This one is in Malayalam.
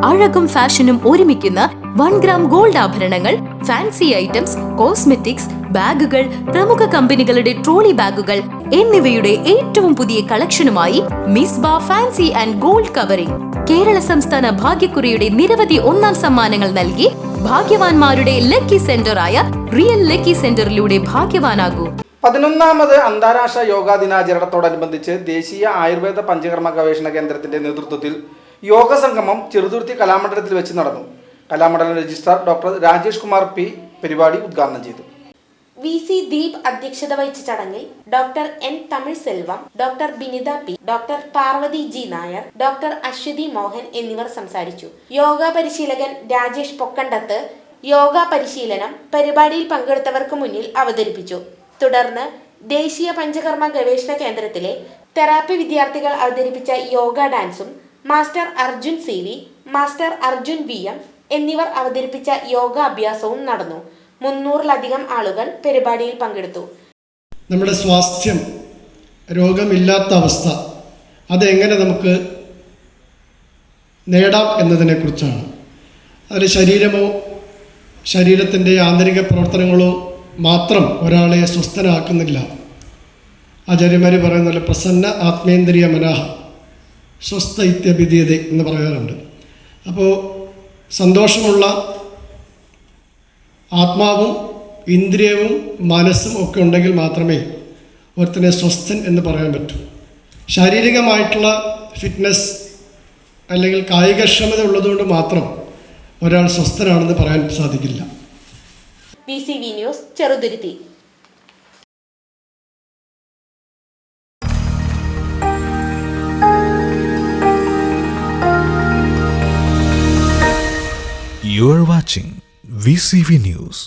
അഴകും ഫാഷനും ഒരുമിക്കുന്ന 1 ഗ്രാം ഗോൾഡ് ആഭരണങ്ങൾ, ഫാൻസി ഐറ്റംസ്, കോസ്മെറ്റിക്സ്, ബാഗുകൾ, പ്രമുഖ കമ്പനികളുടെ ട്രോളി ബാഗുകൾ എന്നിവയുടെ ഏറ്റവും പുതിയ കളക്ഷനുമായി Misba fancy and gold covering. Kerala സംസ്ഥാന ഭാഗ്യക്കുറിയുടെ നിരവധി ഒന്നാം സമ്മാനങ്ങൾ നൽകി ഭാഗ്യവാന്മാരുടെ ലക്കി സെന്ററായ റിയൽ ലക്കി സെന്ററിലൂടെ ഭാഗ്യവാനാകൂ. 11ാമത് അന്താരാഷ്ട്ര യോഗാ ദിനാചരണത്തോടനുബന്ധിച്ച് ദേശീയ ആയുർവേദ പഞ്ചകർമ്മ ഗവേഷണ കേന്ദ്രത്തിന്റെ നേതൃത്വത്തിൽ യോഗ സംഗമം ചെറുതുരുത്തി കലാമണ്ഡലത്തിൽ വെച്ച് നടന്നു. Kalamandalam registrar doctor Rajesh Kumar P പരിപാടി ഉദ്ഘാടനം ചെയ്തു. VC ദീപ് അധ്യക്ഷത വഹിച്ച ചടങ്ങിൽ doctor N Tamil Selvam, doctor Binitha P, doctor Parvathi G Nair, doctor Aswathi Mohan എന്നിവർ സംസാരിച്ചു. യോഗ പരിശീലകൻ രാജേഷ് പൊക്കണ്ടത്ത് യോഗ പരിശീലനം പരിപാടിയിൽ പങ്കെടുത്തവർക്ക് മുന്നിൽ അവതരിപ്പിച്ചു. തുടർന്ന് ദേശീയ പഞ്ചകർമ്മ ഗവേഷണ കേന്ദ്രത്തിലെ തെറാപ്പി വിദ്യാർത്ഥികൾ അവതരിപ്പിച്ച യോഗ ഡാൻസും master Arjun CV, master Arjun VM എന്നിവർ അവതരിപ്പിച്ച യോഗ അഭ്യാസവും നടന്നു. 300-ലധികം ആളുകൾ പരിപാടിയിൽ പങ്കെടുത്തു. നമ്മുടെ സ്വാസ്ഥ്യം, രോഗമില്ലാത്ത അവസ്ഥ, അതെങ്ങനെ നമുക്ക് നേടാം എന്നതിനെക്കുറിച്ചാണ്. അതിൽ ശരീരമോ ശരീരത്തിൻ്റെ ആന്തരിക പ്രവർത്തനങ്ങളോ മാത്രം ഒരാളെ സ്വസ്ഥനാക്കുന്നില്ല. ആചാര്യന്മാർ പറയുന്ന പോലെ പ്രസന്ന ആത്മേന്ദ്രിയ മനഃ സ്വസ്ഥ ഇത്യഭിധീയത എന്ന് പറയാറുണ്ട്. അപ്പോൾ സന്തോഷമുള്ള ആത്മാവും ഇന്ദ്രിയവും മനസ്സും ഒക്കെ ഉണ്ടെങ്കിൽ മാത്രമേ ഒരുത്തനെ സ്വസ്ഥൻ എന്ന് പറയാൻ പറ്റൂ. ശാരീരികമായിട്ടുള്ള ഫിറ്റ്നസ് അല്ലെങ്കിൽ കായികക്ഷമത ഉള്ളതുകൊണ്ട് മാത്രം ഒരാൾ സ്വസ്ഥനാണെന്ന് പറയാൻ സാധിക്കില്ല. VCV news Cheruthuruthy. You are watching VCV News.